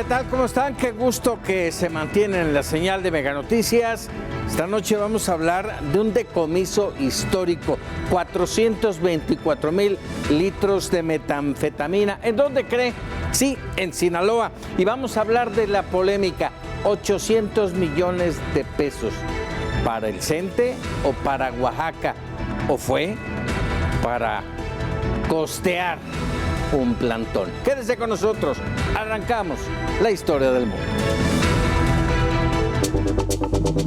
tal? ¿Cómo están? Qué gusto que se mantienen en la señal de Mega Noticias. Esta noche vamos a hablar de un decomiso histórico, 424,000 litros de metanfetamina. ¿En dónde cree? Sí, en Sinaloa. Y vamos a hablar de la polémica, 800 millones de pesos. ¿Para el CENTE o para Oaxaca? ¿O fue para costear un plantón? Quédese con nosotros, arrancamos la historia del mundo.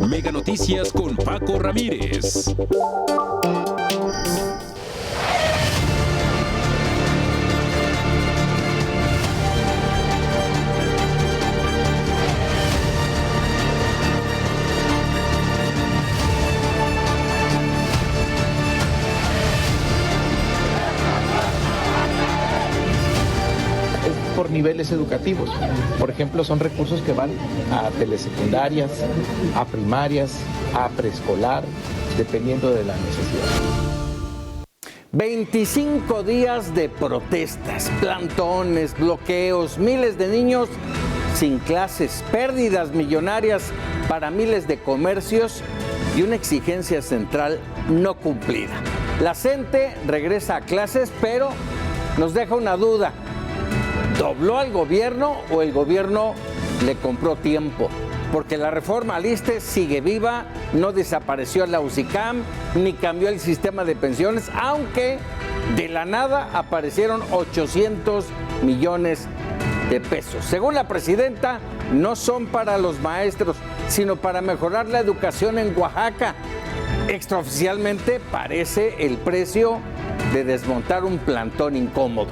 Mega Noticias con Paco Ramírez. Por niveles educativos. Por ejemplo, son recursos que van a telesecundarias, a primarias, a preescolar, dependiendo de la necesidad. 25 días de protestas, plantones, bloqueos, miles de niños sin clases, pérdidas millonarias para miles de comercios y una exigencia central no cumplida. La CENTE regresa a clases, pero nos deja una duda. ¿Dobló al gobierno o el gobierno le compró tiempo? Porque la reforma al ISSSTE sigue viva, no desapareció la UCICAM, ni cambió el sistema de pensiones, aunque de la nada aparecieron 800 millones de pesos. Según la presidenta, no son para los maestros, sino para mejorar la educación en Oaxaca. Extraoficialmente parece el precio de desmontar un plantón incómodo.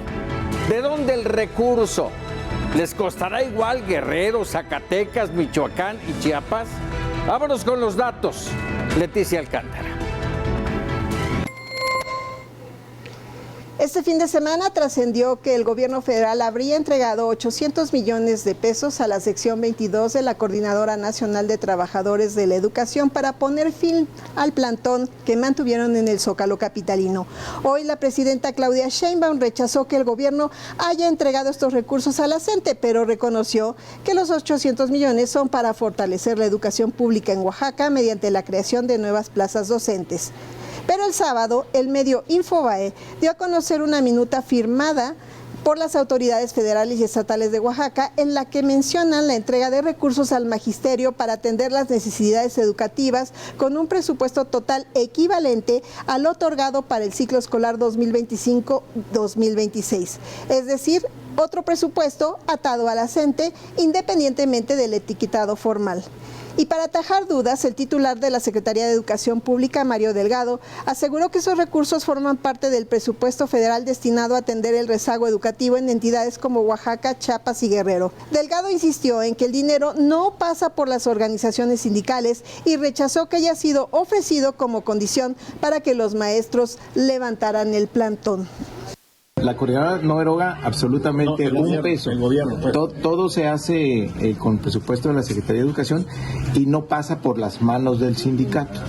¿De dónde el recurso? ¿Les costará igual Guerrero, Zacatecas, Michoacán y Chiapas? Vámonos con los datos. Leticia Alcántara. Este fin de semana trascendió que el gobierno federal habría entregado 800 millones de pesos a la sección 22 de la Coordinadora Nacional de Trabajadores de la Educación para poner fin al plantón que mantuvieron en el Zócalo capitalino. Hoy la presidenta Claudia Sheinbaum rechazó que el gobierno haya entregado estos recursos a la CENTE, pero reconoció que los 800 millones son para fortalecer la educación pública en Oaxaca mediante la creación de nuevas plazas docentes. Pero el sábado, el medio Infobae dio a conocer una minuta firmada por las autoridades federales y estatales de Oaxaca en la que mencionan la entrega de recursos al magisterio para atender las necesidades educativas con un presupuesto total equivalente al otorgado para el ciclo escolar 2025-2026. Es decir, otro presupuesto atado a la CENTE independientemente del etiquetado formal. Y para atajar dudas, el titular de la Secretaría de Educación Pública, Mario Delgado, aseguró que esos recursos forman parte del presupuesto federal destinado a atender el rezago educativo en entidades como Oaxaca, Chiapas y Guerrero. Delgado insistió en que el dinero no pasa por las organizaciones sindicales y rechazó que haya sido ofrecido como condición para que los maestros levantaran el plantón. La coordinadora no eroga absolutamente un peso. El gobierno, pues. Todo se hace con presupuesto de la Secretaría de Educación y no pasa por las manos del sindicato,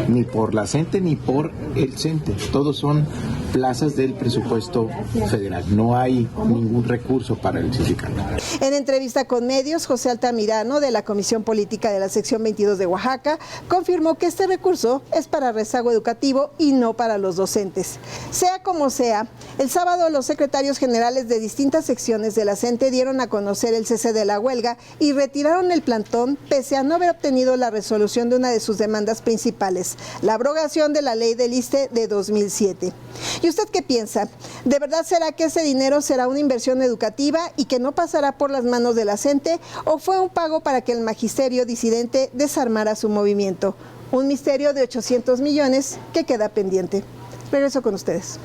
ni por la CENTE ni por el CENTE. Todos son plazas del presupuesto federal. No hay ningún recurso para el sindicato. En entrevista con medios, José Altamirano, de la Comisión Política de la Sección 22 de Oaxaca, confirmó que este recurso es para rezago educativo y no para los docentes. Sea como sea, el sábado los secretarios generales de distintas secciones de la CENTE dieron a conocer el cese de la huelga y retiraron el plantón pese a no haber obtenido la resolución de una de sus demandas principales, la abrogación de la ley del ISSSTE de 2007. ¿Y usted qué piensa? ¿De verdad será que ese dinero será una inversión educativa y que no pasará por las manos de la CENTE o fue un pago para que el magisterio disidente desarmara su movimiento? Un misterio de 800 millones que queda pendiente. Regreso con ustedes.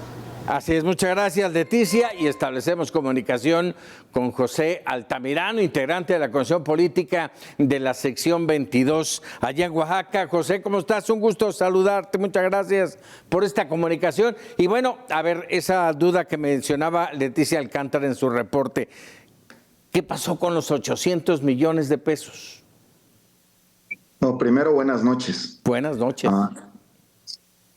Así es, muchas gracias, Leticia, y establecemos comunicación con José Altamirano, integrante de la Comisión Política de la sección 22 allá en Oaxaca. José, ¿cómo estás? Un gusto saludarte, muchas gracias por esta comunicación. Y bueno, a ver, esa duda que mencionaba Leticia Alcántara en su reporte, ¿qué pasó con los 800 millones de pesos? No, primero, buenas noches. Buenas noches.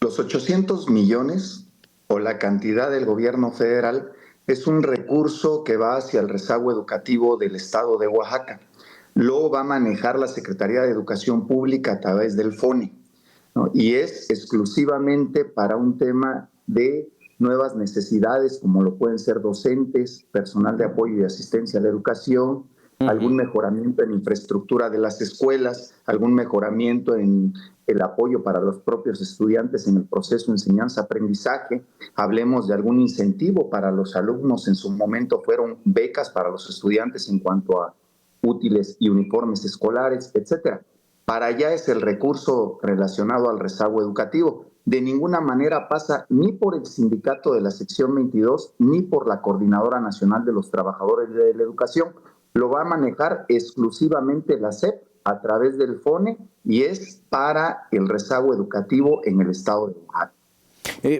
Los 800 millones o la cantidad del gobierno federal es un recurso recurso que va hacia el rezago educativo del estado de Oaxaca. Lo va a manejar la Secretaría de Educación Pública a través del FONE, ¿no? Y es exclusivamente para un tema de nuevas necesidades, como lo pueden ser docentes, personal de apoyo y asistencia a la educación, algún mejoramiento en infraestructura de las escuelas, algún mejoramiento en el apoyo para los propios estudiantes en el proceso de enseñanza-aprendizaje. Hablemos de algún incentivo para los alumnos. En su momento fueron becas para los estudiantes en cuanto a útiles y uniformes escolares, etcétera. Para allá es el recurso relacionado al rezago educativo. De ninguna manera pasa ni por el sindicato de la sección 22 ni por la Coordinadora Nacional de los Trabajadores de la Educación. Lo va a manejar exclusivamente la SEP a través del FONE y es para el rezago educativo en el estado de Oaxaca.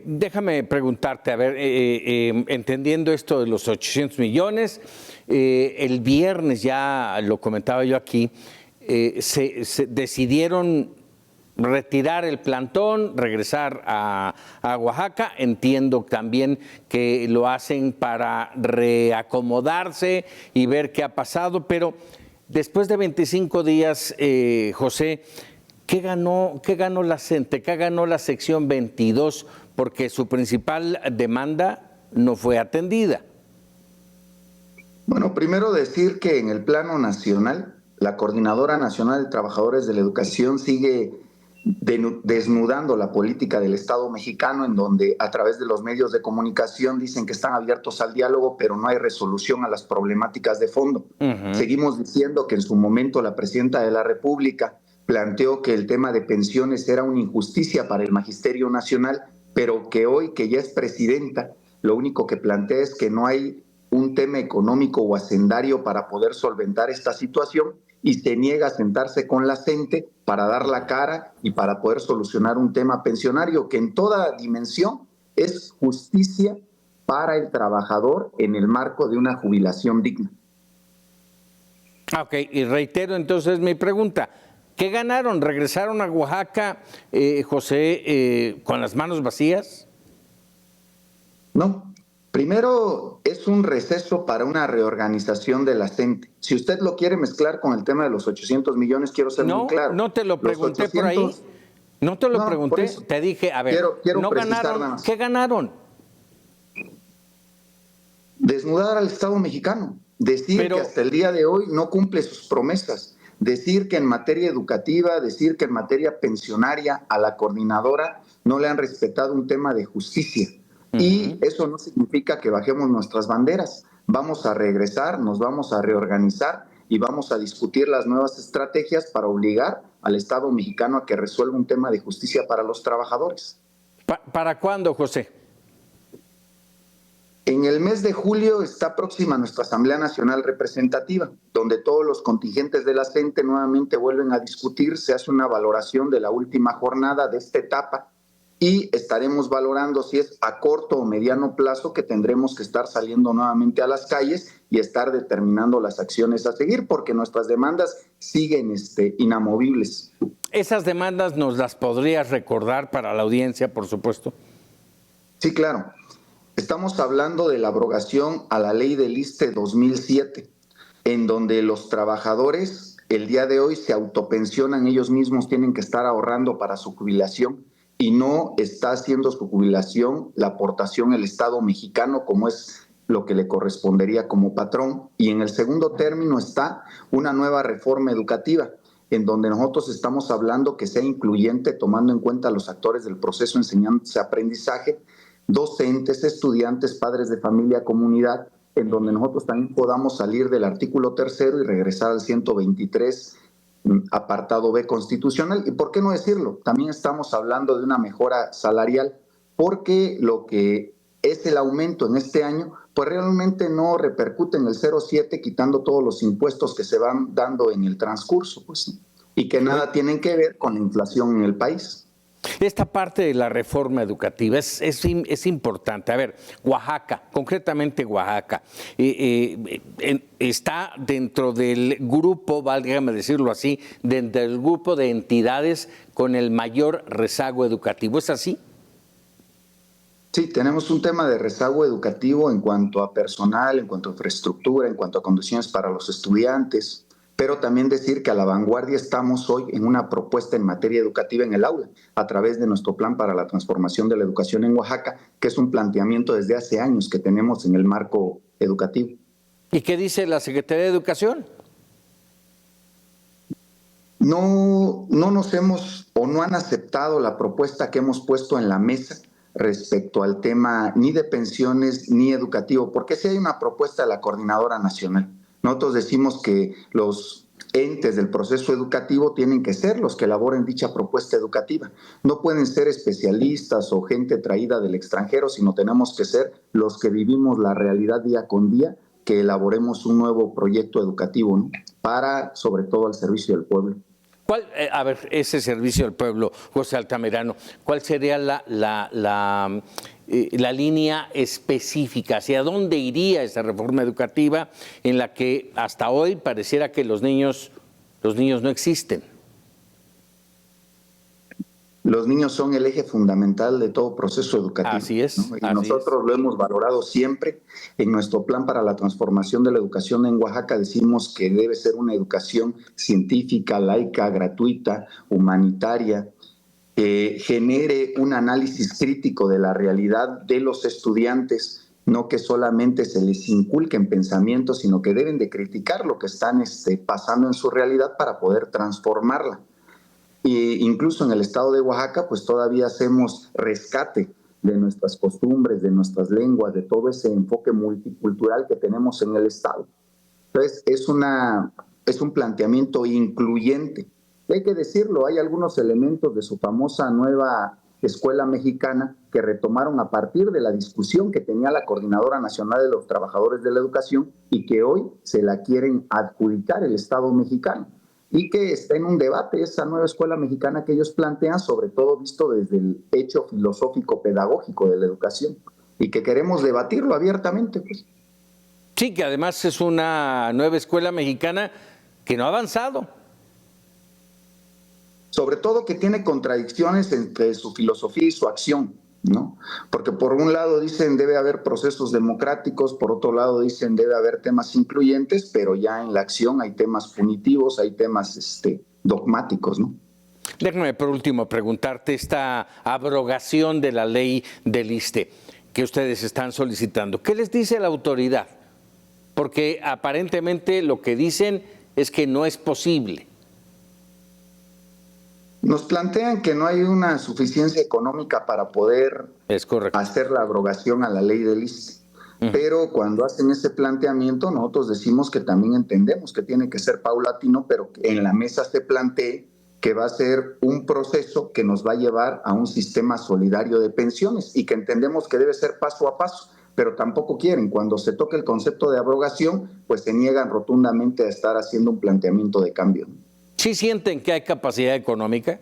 Déjame preguntarte, a ver, entendiendo esto de los 800 millones, el viernes ya lo comentaba yo aquí, se decidieron retirar el plantón, regresar a Oaxaca. Entiendo también que lo hacen para reacomodarse y ver qué ha pasado, pero después de 25 días, José, ¿qué ganó la CENTE? ¿Qué ganó la sección 22? Porque su principal demanda no fue atendida. Bueno, primero decir que en el plano nacional, la Coordinadora Nacional de Trabajadores de la Educación sigue desnudando la política del Estado mexicano, en donde a través de los medios de comunicación dicen que están abiertos al diálogo, pero no hay resolución a las problemáticas de fondo. Seguimos diciendo que en su momento la Presidenta de la República planteó que el tema de pensiones era una injusticia para el Magisterio Nacional, pero que hoy, que ya es presidenta, lo único que plantea es que no hay un tema económico o hacendario para poder solventar esta situación, y se niega a sentarse con la CENTE para dar la cara y para poder solucionar un tema pensionario que en toda dimensión es justicia para el trabajador en el marco de una jubilación digna. Ok, y reitero entonces mi pregunta. ¿Qué ganaron? ¿Regresaron a Oaxaca, José, con las manos vacías? No. Primero, es un receso para una reorganización de la CENTE. Si usted lo quiere mezclar con el tema de los 800 millones, quiero ser muy claro. No te lo pregunté 800, por ahí. No te lo pregunté. Te dije, a ver, quiero no ganaron. ¿Qué ganaron? Desnudar al Estado mexicano. Decir que hasta el día de hoy no cumple sus promesas. Decir que en materia educativa, decir que en materia pensionaria a la coordinadora no le han respetado un tema de justicia. Y eso no significa que bajemos nuestras banderas. Vamos a regresar, nos vamos a reorganizar y vamos a discutir las nuevas estrategias para obligar al Estado mexicano a que resuelva un tema de justicia para los trabajadores. ¿Para cuándo, José? En el mes de julio está próxima nuestra Asamblea Nacional Representativa, donde todos los contingentes de la CENTE nuevamente vuelven a discutir, se hace una valoración de la última jornada de esta etapa, y estaremos valorando si es a corto o mediano plazo que tendremos que estar saliendo nuevamente a las calles y estar determinando las acciones a seguir, porque nuestras demandas siguen inamovibles. ¿Esas demandas nos las podrías recordar para la audiencia, por supuesto? Sí, claro. Estamos hablando de la abrogación a la ley del ISSSTE 2007, en donde los trabajadores el día de hoy se autopensionan, ellos mismos tienen que estar ahorrando para su jubilación, y no está haciendo su jubilación la aportación el Estado mexicano, como es lo que le correspondería como patrón. Y en el segundo término está una nueva reforma educativa, en donde nosotros estamos hablando que sea incluyente, tomando en cuenta a los actores del proceso de enseñanza-aprendizaje, docentes, estudiantes, padres de familia, comunidad, en donde nosotros también podamos salir del artículo 3º y regresar al 123, apartado B constitucional. ¿Y por qué no decirlo? También estamos hablando de una mejora salarial, porque lo que es el aumento en este año, pues realmente no repercute en el 0,7, quitando todos los impuestos que se van dando en el transcurso, pues, y que nada tienen que ver con la inflación en el país. Esta parte de la reforma educativa es importante. A ver, Oaxaca, concretamente Oaxaca, está dentro del grupo, válgame decirlo así, dentro del grupo de entidades con el mayor rezago educativo. ¿Es así? Sí, tenemos un tema de rezago educativo en cuanto a personal, en cuanto a infraestructura, en cuanto a condiciones para los estudiantes, pero también decir que a la vanguardia estamos hoy en una propuesta en materia educativa en el aula, a través de nuestro plan para la transformación de la educación en Oaxaca, que es un planteamiento desde hace años que tenemos en el marco educativo. ¿Y qué dice la Secretaría de Educación? No nos hemos o no han aceptado la propuesta que hemos puesto en la mesa respecto al tema ni de pensiones ni educativo, porque sí hay una propuesta de la Coordinadora Nacional. Nosotros decimos que los entes del proceso educativo tienen que ser los que elaboren dicha propuesta educativa. No pueden ser especialistas o gente traída del extranjero, sino tenemos que ser los que vivimos la realidad día con día, que elaboremos un nuevo proyecto educativo, ¿no? Para, sobre todo, al servicio del pueblo. ¿Cuál, a ver, ese servicio al pueblo, José Altamirano, cuál sería la línea específica? ¿Hacia dónde iría esa reforma educativa en la que hasta hoy pareciera que los niños no existen? Los niños son el eje fundamental de todo proceso educativo. Así es. ¿No? Y nosotros lo hemos valorado siempre. En nuestro plan para la transformación de la educación en Oaxaca decimos que debe ser una educación científica, laica, gratuita, humanitaria, que genere un análisis crítico de la realidad de los estudiantes, no que solamente se les inculquen pensamientos, sino que deben de criticar lo que están pasando en su realidad para poder transformarla. Incluso en el estado de Oaxaca, pues todavía hacemos rescate de nuestras costumbres, de nuestras lenguas, de todo ese enfoque multicultural que tenemos en el estado. Entonces, es un planteamiento incluyente. Y hay que decirlo, hay algunos elementos de su famosa nueva escuela mexicana que retomaron a partir de la discusión que tenía la Coordinadora Nacional de los Trabajadores de la Educación y que hoy se la quieren adjudicar el Estado mexicano. Y que está en un debate esa nueva escuela mexicana que ellos plantean, sobre todo visto desde el hecho filosófico-pedagógico de la educación, y que queremos debatirlo abiertamente. Pues. Sí, que además es una nueva escuela mexicana que no ha avanzado. Sobre todo que tiene contradicciones entre su filosofía y su acción, ¿no? Porque por un lado dicen debe haber procesos democráticos, por otro lado dicen debe haber temas incluyentes, pero ya en la acción hay temas punitivos, hay temas dogmáticos, ¿no? Déjame por último preguntarte esta abrogación de la ley del ISSSTE que ustedes están solicitando. ¿Qué les dice la autoridad? Porque aparentemente lo que dicen es que no es posible. Nos plantean que no hay una suficiencia económica para poder hacer la abrogación a la ley del ISSSTE. Pero cuando hacen ese planteamiento, nosotros decimos que también entendemos que tiene que ser paulatino, pero que en la mesa se plantee que va a ser un proceso que nos va a llevar a un sistema solidario de pensiones y que entendemos que debe ser paso a paso, pero tampoco quieren. Cuando se toque el concepto de abrogación, pues se niegan rotundamente a estar haciendo un planteamiento de cambio. ¿Sí sienten que hay capacidad económica?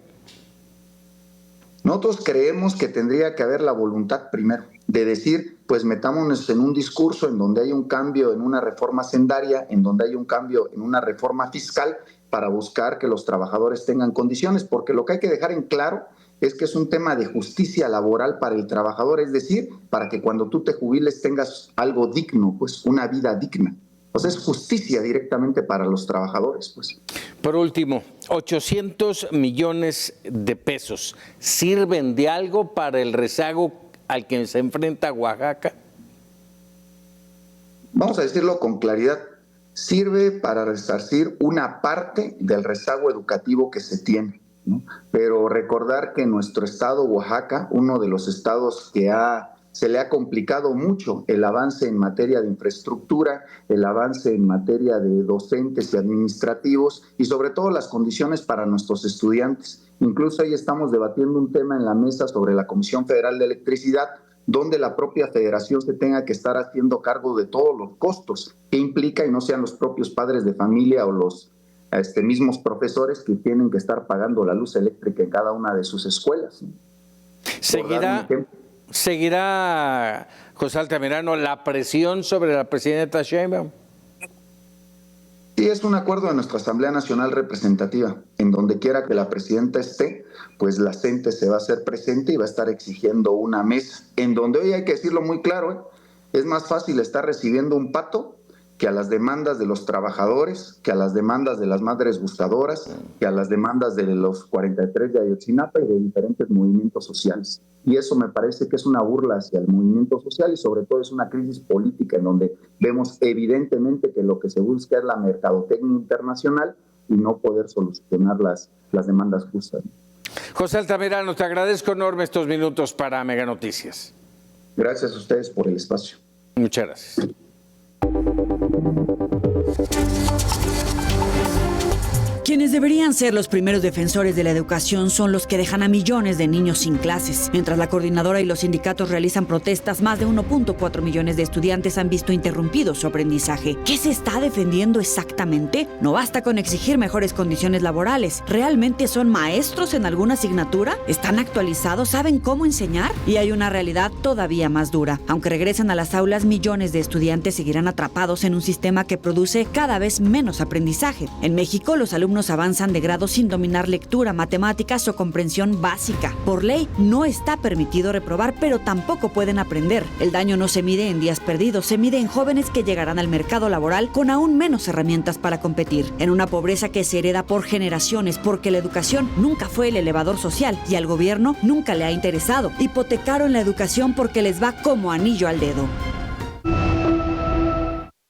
Nosotros creemos que tendría que haber la voluntad primero de decir, pues metámonos en un discurso en donde hay un cambio en una reforma hacendaria, en donde hay un cambio en una reforma fiscal para buscar que los trabajadores tengan condiciones, porque lo que hay que dejar en claro es que es un tema de justicia laboral para el trabajador, es decir, para que cuando tú te jubiles tengas algo digno, pues una vida digna. O sea, es justicia directamente para los trabajadores, pues. Por último, 800 millones de pesos, ¿sirven de algo para el rezago al que se enfrenta Oaxaca? Vamos a decirlo con claridad, sirve para resarcir una parte del rezago educativo que se tiene, ¿no? Pero recordar que en nuestro estado, Oaxaca, uno de los estados que se le ha complicado mucho el avance en materia de infraestructura, el avance en materia de docentes y administrativos y sobre todo las condiciones para nuestros estudiantes. Incluso ahí estamos debatiendo un tema en la mesa sobre la Comisión Federal de Electricidad, donde la propia federación se tenga que estar haciendo cargo de todos los costos que implica y no sean los propios padres de familia o los mismos profesores que tienen que estar pagando la luz eléctrica en cada una de sus escuelas. ¿Seguirá, José Altamirano, la presión sobre la presidenta Sheinbaum? Sí, es un acuerdo de nuestra Asamblea Nacional Representativa. En donde quiera que la presidenta esté, pues la CENTE se va a hacer presente y va a estar exigiendo una mesa. En donde hoy hay que decirlo muy claro, es más fácil estar recibiendo un pato que a las demandas de los trabajadores, que a las demandas de las madres buscadoras, que a las demandas de los 43 de Ayotzinapa y de diferentes movimientos sociales. Y eso me parece que es una burla hacia el movimiento social y sobre todo es una crisis política en donde vemos evidentemente que lo que se busca es la mercadotecnia internacional y no poder solucionar las demandas justas. José Altamirano, te agradezco enorme estos minutos para Mega Noticias. Gracias a ustedes por el espacio. Muchas gracias. Quienes deberían ser los primeros defensores de la educación son los que dejan a millones de niños sin clases. Mientras la coordinadora y los sindicatos realizan protestas, más de 1.4 millones de estudiantes han visto interrumpido su aprendizaje. ¿Qué se está defendiendo exactamente? No basta con exigir mejores condiciones laborales. ¿Realmente son maestros en alguna asignatura? ¿Están actualizados? ¿Saben cómo enseñar? Y hay una realidad todavía más dura. Aunque regresen a las aulas, millones de estudiantes seguirán atrapados en un sistema que produce cada vez menos aprendizaje. En México, los alumnos avanzan de grado sin dominar lectura, matemáticas o comprensión básica. Por ley, no está permitido reprobar, pero tampoco pueden aprender. El daño no se mide en días perdidos, se mide en jóvenes que llegarán al mercado laboral con aún menos herramientas para competir. En una pobreza que se hereda por generaciones, porque la educación nunca fue el elevador social y al gobierno nunca le ha interesado. Hipotecaron la educación porque les va como anillo al dedo.